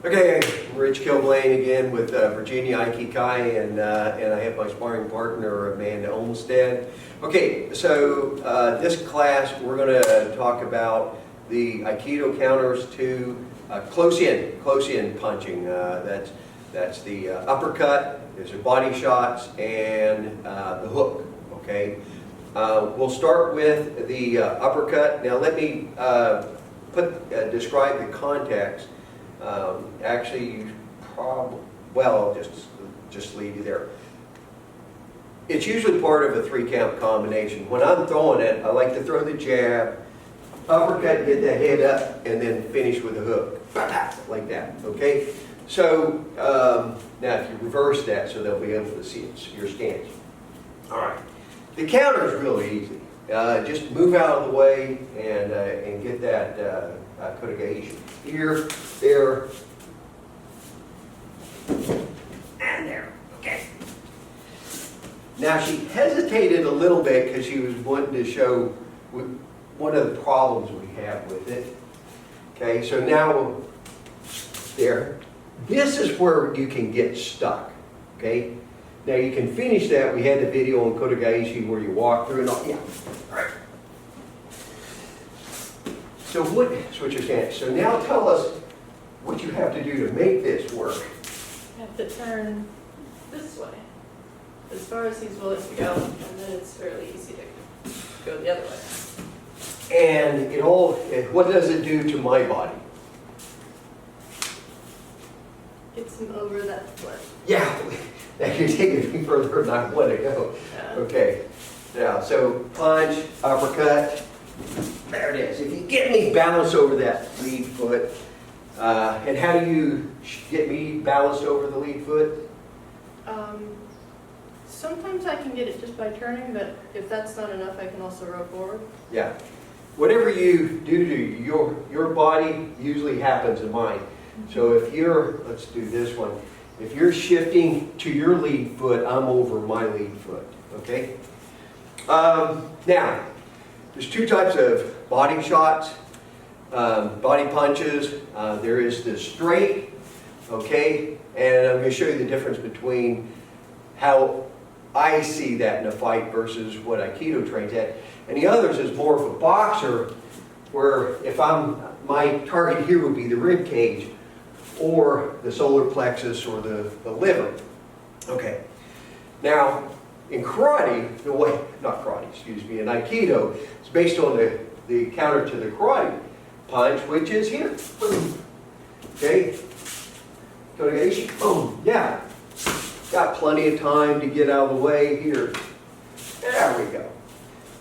Okay, I'm Rich Killblane again with Virginia Aikido, and I have my sparring partner Amanda Olmstead. Okay, so this class we're going to talk about the Aikido counters to close-in punching. That's the uppercut, there's your body shots, and the hook. Okay, we'll start with the uppercut. Now let me describe the context. Actually, you probably, well, I'll just leave you there. It's usually part of a 3-count combination. When I'm throwing it, I like to throw the jab, uppercut, get the head up, and then finish with a hook, like that. Okay. So now, if you reverse that, so they'll be able to see it, your stance. All right. The counter is really easy. Just move out of the way and get that kotegaeshi. Here, there, and there. Okay. Now she hesitated a little bit because she was wanting to show one of the problems we have with it. Okay, so now there. This is where you can get stuck. Okay. Now you can finish that. We had the video on kotegaeshi where you walk through and all. Yeah. All right. So switch your stance. So now tell us what you have to do to make this work. I have to turn this way, as far as he's willing to go, and then it's fairly easy to go the other way. And what does it do to my body? Gets him over that foot. Yeah, now you're taking me further than I want to go. Yeah. Okay, now so punch, uppercut. There it is. If you get me balanced over that lead foot, and how do you get me balanced over the lead foot? Sometimes I can get it just by turning, but if that's not enough, I can also row forward. Yeah. Whatever you do to your body usually happens in mine. So if you're, let's do this one. If you're shifting to your lead foot, I'm over my lead foot. Okay? Now, there's two types of body shots, body punches. There is the straight, okay? And I'm going to show you the difference between how I see that in a fight versus what Aikido trains at. And the others is more of a boxer, where if my target here would be the rib cage or the solar plexus or the liver. Okay. Now, in karate, in Aikido, it's based on the counter to the karate punch, which is here. Boom. Okay? Kotegaeshi. Boom. Yeah. Got plenty of time to get out of the way here. There we go.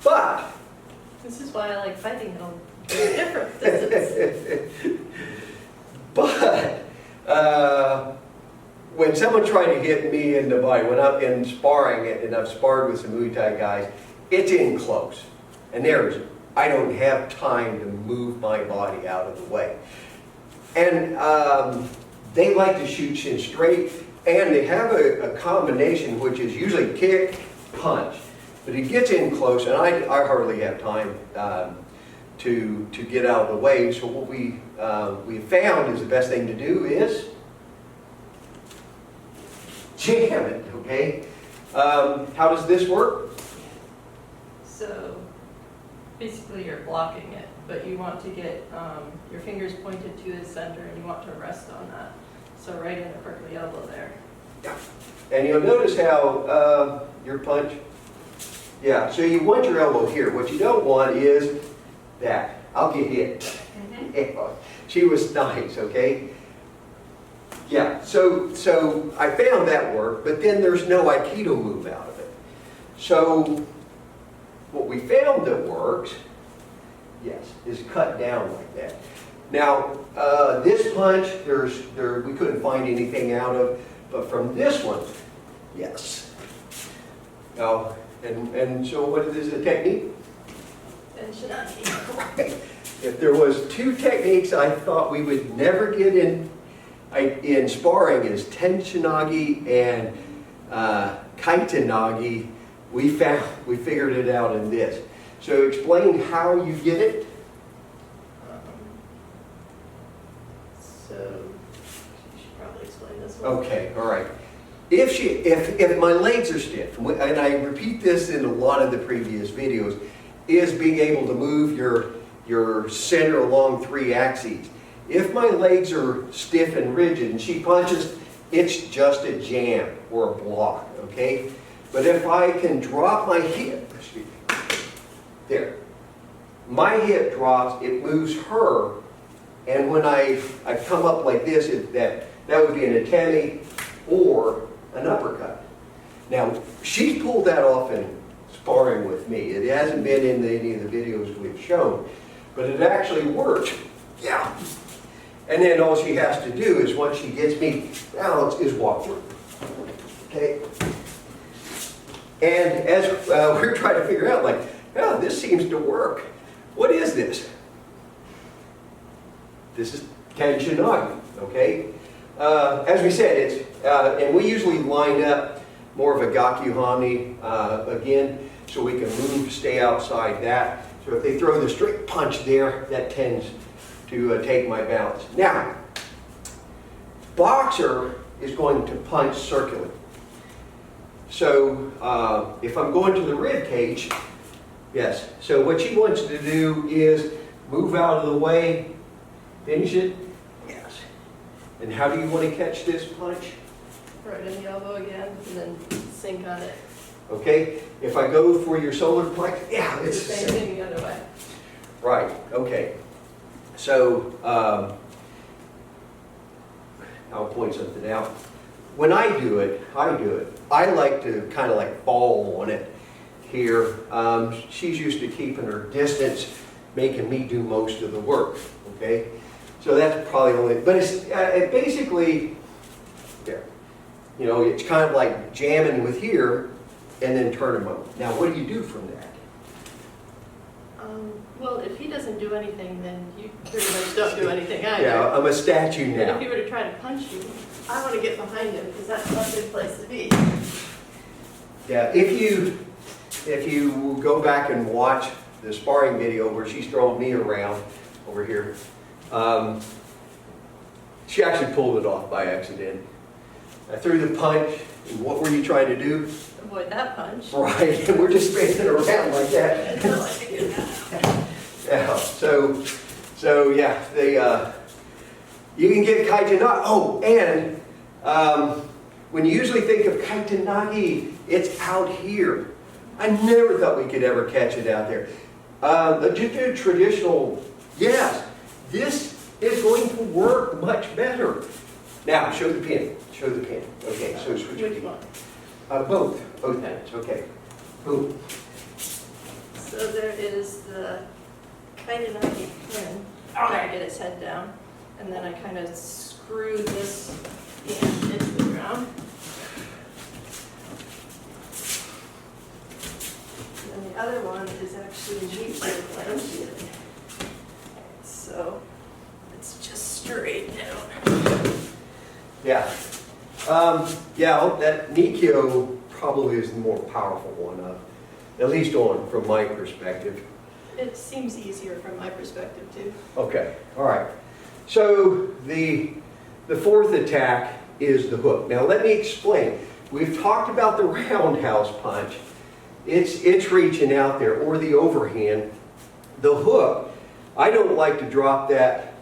But This is why I like fighting at a different distance. But when someone tried to hit me in the body, when I'm in sparring, and I've sparred with some Muay Thai guys, it's in close. And I don't have time to move my body out of the way. And they like to shoot shin straight, and they have a combination which is usually kick, punch. But it gets in close, and I hardly have time to get out of the way. So what we found is the best thing to do is jam it, okay? How does this work? So basically you're blocking it, but you want to get your fingers pointed to the center and you want to rest on that. So right in the prickly elbow there. Yeah. And you'll notice how your punch, yeah, so you want your elbow here. What you don't want is that. I'll get hit. Mm-hmm. She was nice, okay? Yeah, so I found that worked, but then there's no Aikido move out of it. So what we found that works, yes, is cut down like that. Now, this punch, we couldn't find anything out of, but from this one, yes. Now, and so what is the technique? Tenshin. If there was two techniques I thought we would never get in sparring is tenshin nage and kaiten nage. We figured it out in this. So explain how you get it. So should probably explain this one. Okay, all right. If my legs are stiff, and I repeat this in a lot of the previous videos, is being able to move your center along 3 axes. If my legs are stiff and rigid and she punches, it's just a jam or a block, okay? But if I can drop my hip, there, my hip drops, it moves her, and when I come up like this, that would be an atemi or an uppercut. Now, she's pulled that off in sparring with me. It hasn't been in any of the videos we've shown, but it actually works. Yeah. And then all she has to do is, once she gets me balanced, is walk through. Okay? And as we're trying to figure out, like, oh, this seems to work. What is this? This is tenshin nage, okay? As we said, it's, and we usually line up more of a gakuhami again, so we can move, stay outside that. So if they throw the straight punch there, that tends to take my balance. Now, boxer is going to punch circularly. So if I'm going to the rib cage, yes. So what she wants to do is move out of the way, finish it, yes. And how do you want to catch this punch? Right in the elbow again, and then sink on it. Okay, if I go for your solar plex, yeah, it's the same thing the other way. Right, okay. So, I'll point something out. When I do it, I like to kind of like fall on it here. She's used to keeping her distance, making me do most of the work, okay? So that's probably only, but it's it basically, there. You know, it's kind of like jamming with here and then turn them over. Now, what do you do from that? Well, if he doesn't do anything, then you pretty much don't do anything either. Yeah, I'm a statue And now. if he were to try to punch you, I want to get behind him because that's not a good place to be. Yeah, if you go back and watch the sparring video where she's throwing me around over here, she actually pulled it off by accident. I threw the punch, and what were you trying to do? Avoid that punch. Right, and we're just spinning around like that. That's all I can do now. Yeah, so yeah, you can get kaiten nage. Oh, and when you usually think of kaiten nage, it's out here. I never thought we could ever catch it out there. The traditional, yes, this is going to work much better. Now, show the pin. Show the pin. Okay, so switch. Which one? Both. Both Okay. pins. Okay. Boom. So there is the kaiten nage pin. I get its head down, and then I kind of screw this in into the ground. And then the other one is actually knee Killblane. So it's just straight down. Yeah. Yeah, that Nikyo probably is the more powerful one, at least from my perspective. It seems easier from my perspective too. Okay, all right. So the fourth attack is the hook. Now let me explain. We've talked about the roundhouse punch. It's reaching out there, or the overhand. The hook, I don't like to drop that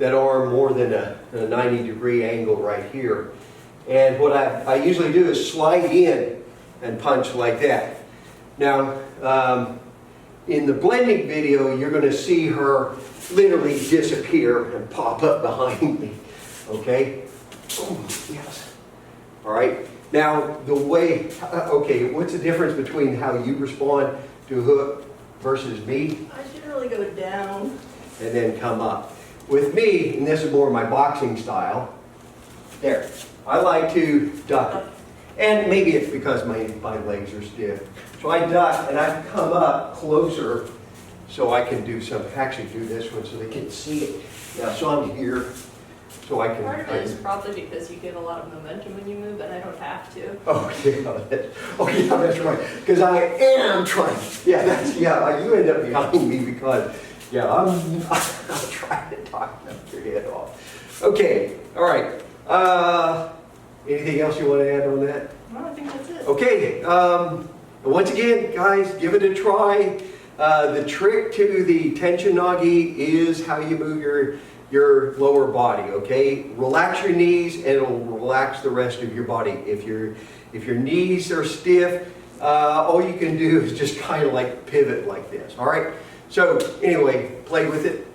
arm more than a 90-degree angle right here. And what I usually do is slide in and punch like that. Now, in the blending video, you're going to see her literally disappear and pop up behind me. Okay? Oh, yes. All right. Now, the way, okay, what's the difference between how you respond to a hook versus me? I generally go down. And then come up. With me, and this is more my boxing style, there, I like to duck it. And maybe it's because my legs are stiff. So I duck and I come up closer so I can actually do this one so they can see it. Now, so I'm here, so I can. Part of it is probably because you get a lot of momentum when you move, and I don't have to. Oh yeah, that's right. Because I am trying. Yeah, you end up behind me because, yeah, I'm trying to knock your head off. Okay, all right. Anything else you want to add on that? Well, I think that's it. Okay, once again, guys, give it a try. The trick to the tenshin nage is how you move your lower body, okay? Relax your knees and it'll relax the rest of your body. If your knees are stiff, all you can do is just kind of like pivot like this, all right? So anyway, play with it.